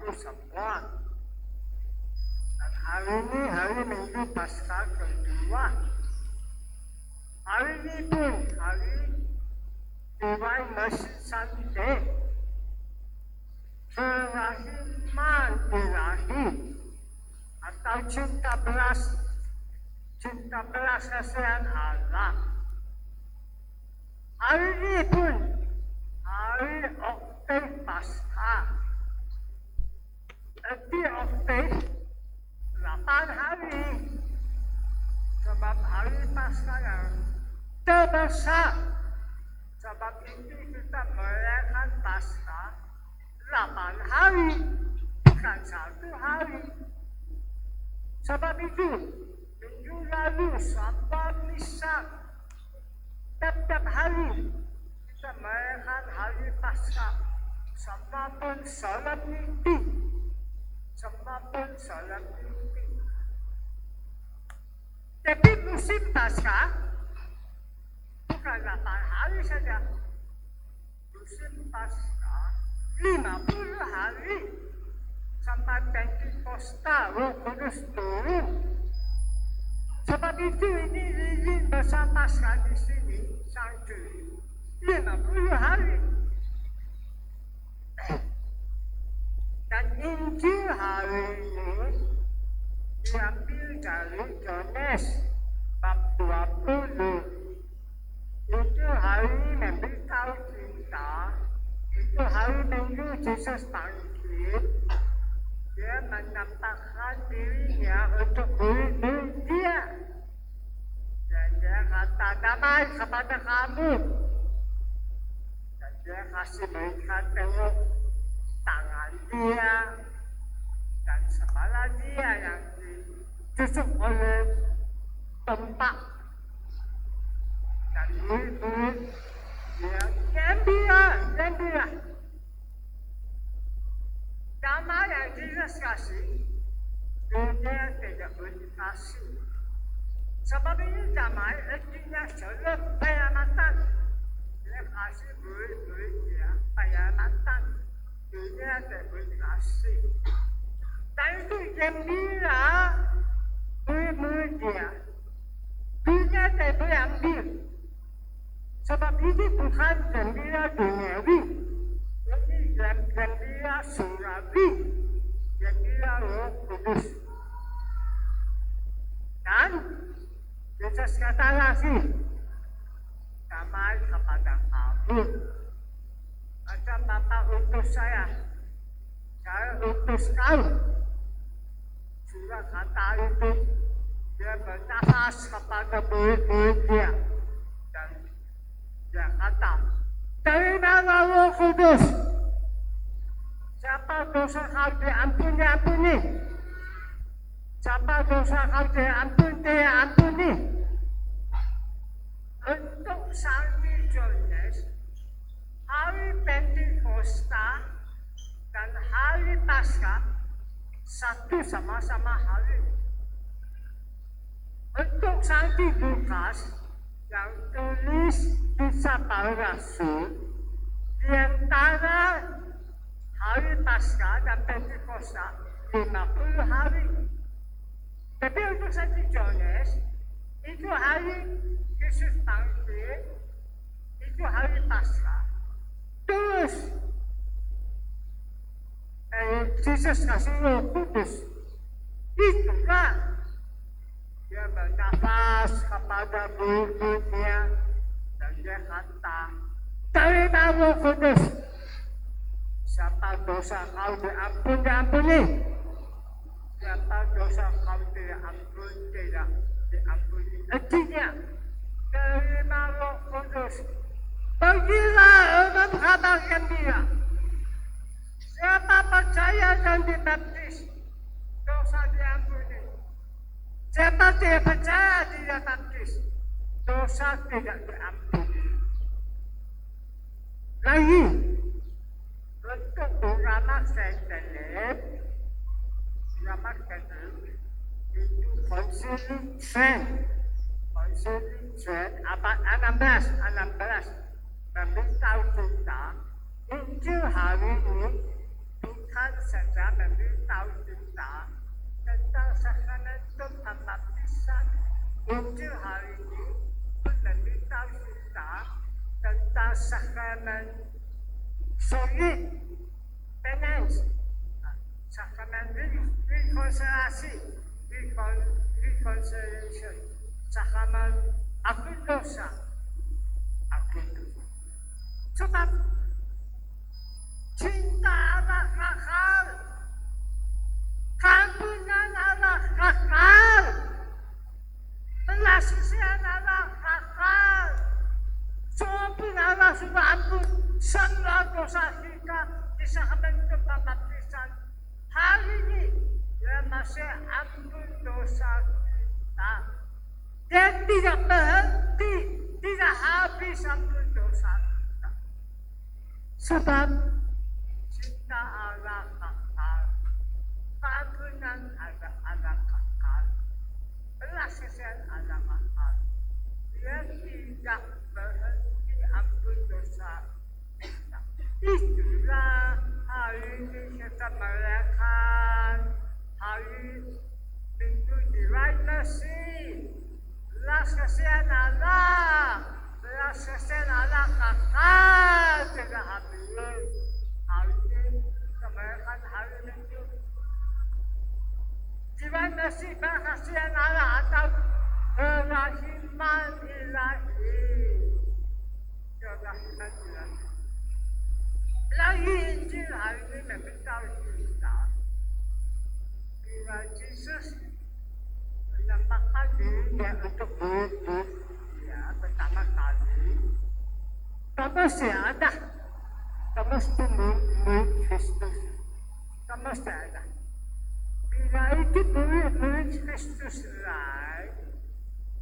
itu semua. Dan hari ini hari Minggu Paskah kedua. Hari ini pun hari Divine Mercy Sunday. Kerahiman ilahi atau cinta belas kasihan Allah. Hari ini pun hari Oktav Paskah. Nanti Oktav 8 hari. Sebab hari Paskah yang terbesar. Sebab itu kita merayakan Paskah 8 hari, bukan 1 hari. Sebab itu, minggu lalu sampai misa tiap hari kita merayakan hari Paskah. Semua pun salat mimpi. Tapi musim Paskah bukan 8 hari saja. Musim Paskah 50 hari sampai Pentakosta Roh Kudus turun. Sebab itu ini lilin besar Paskah di sini sanctuary 50 hari. Dan Injil hari ini diambil dari Yohanes bab 20. Itu hari memberitahu kita, itu hari Minggu Yesus bangkit. Dia menampakkan dirinya untuk murid-murid dia. Dan dia kata damai kepada kamu. Dan dia kasih mereka tengok tangan dia dan kepala dia yang ditusuk oleh tempat. Dan murid-murid dia gembira. Damai yang Yesus kasih, dunia tidak boleh kasih. Sebab ini damai artinya selalu penyelamatan. Dia kasih murid-murid dia penyelamatan. Dunia tidak boleh kasih. Dan itu gembira murid-murid dia. Dunia tidak boleh ambil. Sebab ini bukan gembira duniawi. Ini gembira surgawi. Gembira Roh Kudus. Dan Yesus kata lagi, damai kepada kamu. Macam Bapa utus saya utus kau. Sudah kata itu, dia bernafas kepada murid-murid dia. Dan dia kata, terimalah Roh Kudus. Siapa dosa kau diampuni. Siapa dosa kau diampuni. Untuk Santi Jones, hari Pentakosta dan hari Paskah satu sama-sama hari. Untuk Santi Lukas yang tulis kisah para rasul di antara hari Paskah dan Pentakosta 50 hari. Tapi untuk Santi Jones itu hari Yesus bangkit, itu hari Paskah. Terus Yesus kasih Roh Kudus. Itulah dia bernafas kepada murid-muridnya dan dia kata, terima Roh Kudus. Siapa dosa kau diampuni. Siapa dosa kau tidak diampuni. Artinya, terima Roh Kudus. Pergilah umum kabar gembira. Siapa percaya dan dibaptis, dosa diampuni. Siapa tidak percaya tidak baptis, dosa tidak diampuni. Lagi, untuk ulama Katolik, itu konsili Trent abad 16 memberitahu kita Injil hari ini Tuhan saja memberitahu kita tentang sakramentum pembaptisan. Injil hari ini pun memberitahu kita tentang sakramen solid penance, sakramen reconciliation, sakramen ampun dosa. Sebab cinta Allah kekal, keampunan Allah kekal, belas kasihan Allah kekal. Soapun Allah sudah ampun semua dosa kita di sakramentum pembaptisan. Hari ini dia masih ampun dosa kita. Dia tidak berhenti, tidak habis ampun dosa kita. Sebab cinta Allah kekal, keampunan Allah kekal, belas kasihan Allah kekal. Dia tidak berhenti ampun dosa kita. Itulah hari ini kita merayakan hari Minggu Nilai Kasih. Belas kasihan Allah, belas kasihan Allah kekal tidak habis. Hari ini kita merayakan hari Minggu Nilai Kasih, belas kasihan Allah atau kerahiman ilahi. Kerahiman ilahi. Lagi Injil hari ini memberitahu kita bila Yesus menampakkan dirinya untuk hidup pertama kali. Thomas ada, Thomas itu murid Kristus. Thomas ada. Bila itu murid Kristus lain,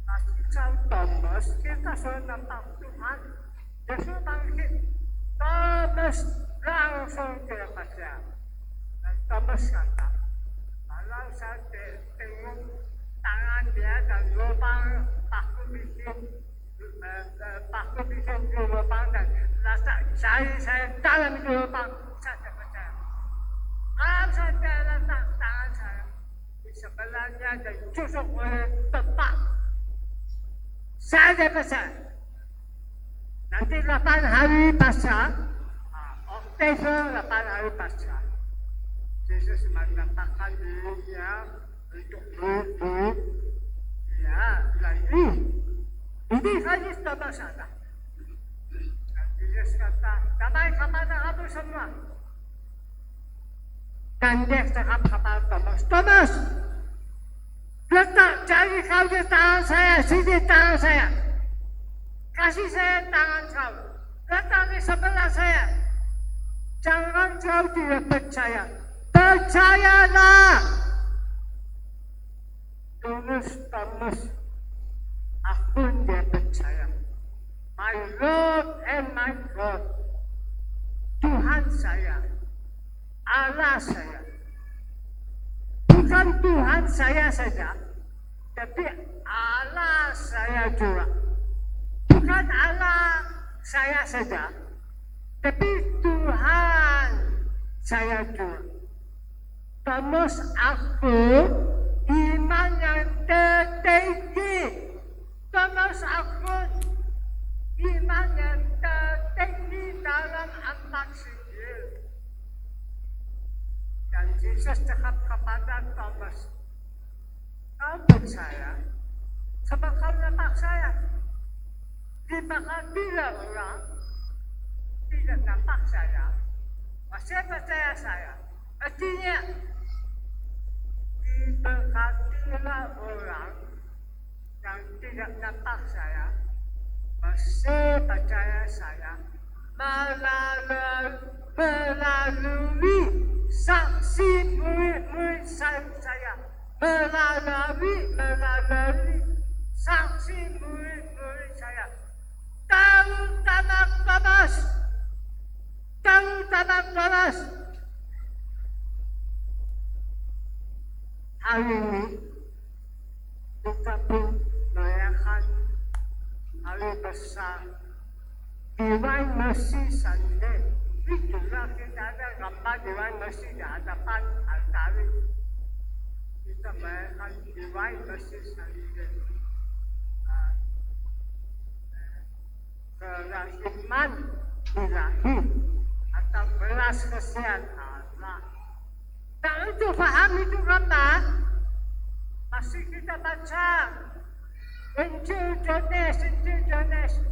pasti tahu Thomas kita sudah nampak Tuhan. Yesus bangkit. Thomas langsung tidak percaya. Dan Thomas kata, kalau saya tengok tangan dia dan lubang paku bikin lubang dan rasa saya dalam itu lubang, saya tidak percaya. Kalau saya letak tangan saya di sebelahnya dan tusuk oleh tepat, saya tidak percaya. Nanti 8 hari pasca, Oktober 8 hari pasca, Yesus menampakkan dirinya untuk hidup. Ya, lagi. Ini hadis Thomas ada. Dan Yesus kata, damai kepada kamu semua. Dan dia cakap kepada Thomas, Thomas, letak jari kau di tangan saya, sini tangan saya. Kasih saya tangan kau, letak di sebelah saya. Jangan kau tidak percaya, percayalah. Thomas, aku dia percaya. My Lord and my God, Tuhan saya, Allah saya. Bukan Tuhan saya saja, tapi Allah saya juga. Bukan Allah saya saja, tapi Tuhan saya juga. Thomas, aku iman yang tertinggi. Thomas, aku iman yang tertinggi dalam 4 sijil. Dan Yesus cakap kepada Thomas, kau percaya sebab kau nampak saya. Dimakan bila orang tidak nampak saya, masih percaya saya. Artinya, diberkatilah orang yang tidak nampak saya, masih percaya saya, melalui saksi murid-murid saya, melalui saksi murid-murid saya. Tahu Thomas. Hari ini kita pun merayakan hari besar Divine Mercy Sunday. itulah kita ada gambar Dewan Masjid di hadapan altar. Kita bayangkan Dewan Masjid sendiri. Kerahiman ilahi atau belas kasihan Allah. Dan itu faham itu gambar. Masih kita baca Injil Jones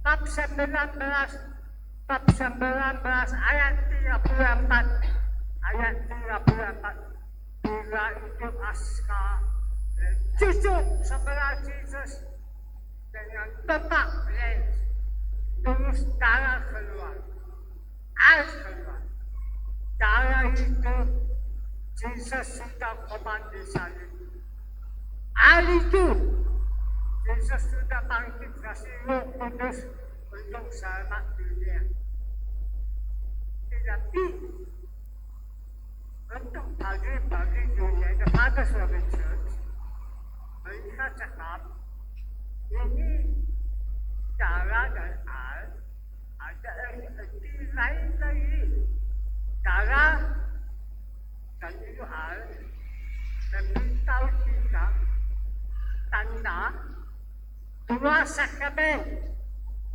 bab 19 ayat 34 bila itu Aska cucuk sebelah Yesus dengan tebak terus darah keluar, air keluar. Darah itu Yesus sudah korban disalib. Air itu Yesus sudah bangkit kasih Roh Kudus untuk selamat dunia. Tetapi untuk bagi dunia, the Fathers of the Church, mereka cakap ini darah dan air ada erti lain lagi. Darah dan itu air memberitahu kita tanda dua sakramen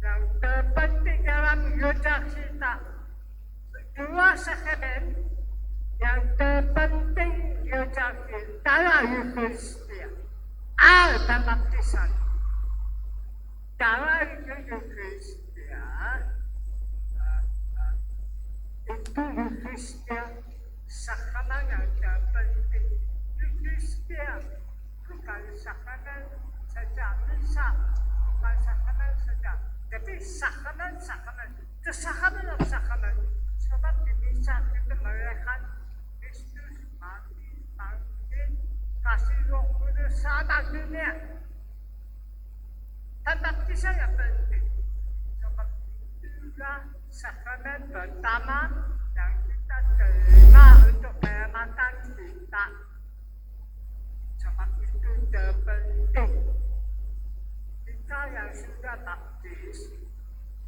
yang terpenting dalam hidup kita. Dua sakramen yang terpenting hidup kita dalam Eucharistia, air dan baptisan. Dalam Eucharistia itu Eucharistia sakramen yang terpenting. Eucharistia bukan sakramen saja, misa bukan sakramen saja, tapi sakramen itu sakramen of sakramen. Sebab di misa kita merayakan Kristus mati, bangkit, kasih Roh Kudus selamat dunia. Dan baptisan yang penting. Sebab itulah sakramen pertama yang kita terima untuk penyelamatan kita. Sebab itu terpenting. Kita yang sudah baptis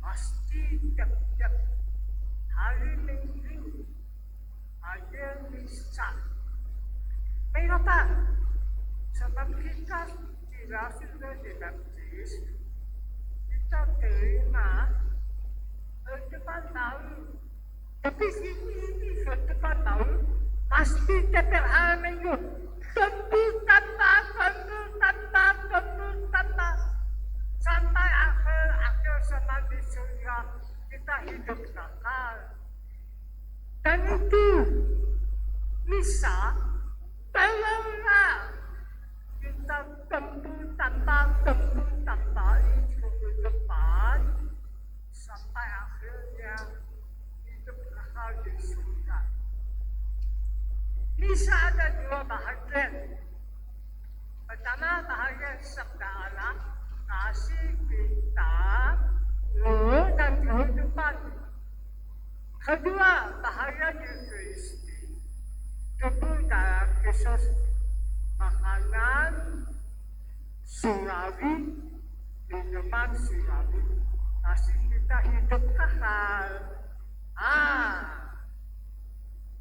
pasti tiap-tiap hari Minggu ada misa. Mengapa? Sebab kita tidak sudah dibaptis, kita terima depan tahun. Tapi ini depan tahun pasti tiap hari Minggu. Tembus tambah sampai akhir zaman di surga kita hidup kekal. Dan itu misa tolonglah kita tembus tambah itu ke depan sampai akhirnya hidup kekal di surga. Misa ada dua bahagian. Pertama bahagian sabda Allah, kasih kita, roh dan kehidupan. Kedua bahagian Eucharistia, tubuh darah Kristus, makanan surabi, minuman surabi, kasih kita hidup kekal.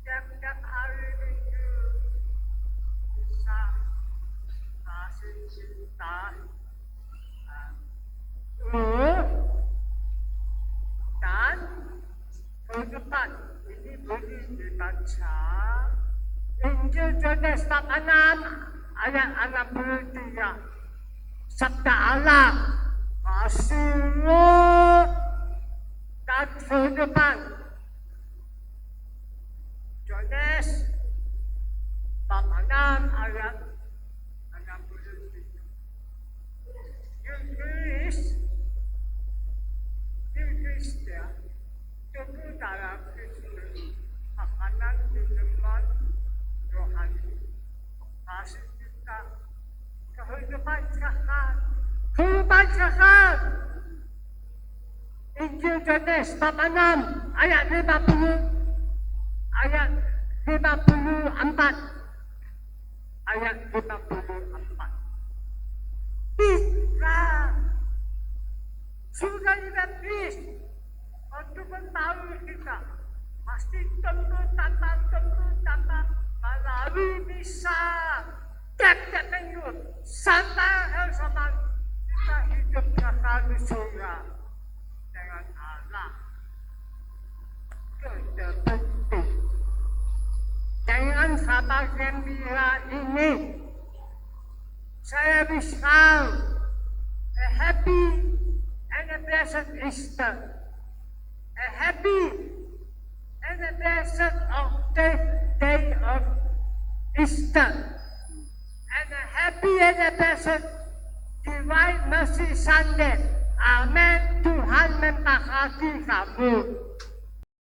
Tiap-tiap hari Minggu bisa kasih kita dan kehidupan. Ini boleh dibaca Injil Yohanes bab 6 ayat 63. Sabda Allah, kasih Roh dan kehidupan. Yohanes bab 6 ayat 63. Eucharistia tubuh dalam Kristus, makanan minuman rohani, kasih kita kehidupan kekal. Injil Yohanes bab 6 ayat 54. Ayat 54. Kita sudah dibaptis untuk mengetahui kita pasti tentu tata melalui misa tiap-tiap minggu sampai hari zaman kita hidup kekal di surga dengan Allah. Terbukti dengan kabar gembira ini saya bisa a happy and a blessed Easter, a happy and a blessed of day of Easter, and a happy and a blessed Divine Mercy Sunday. Amen. Tuhan memberkati kamu.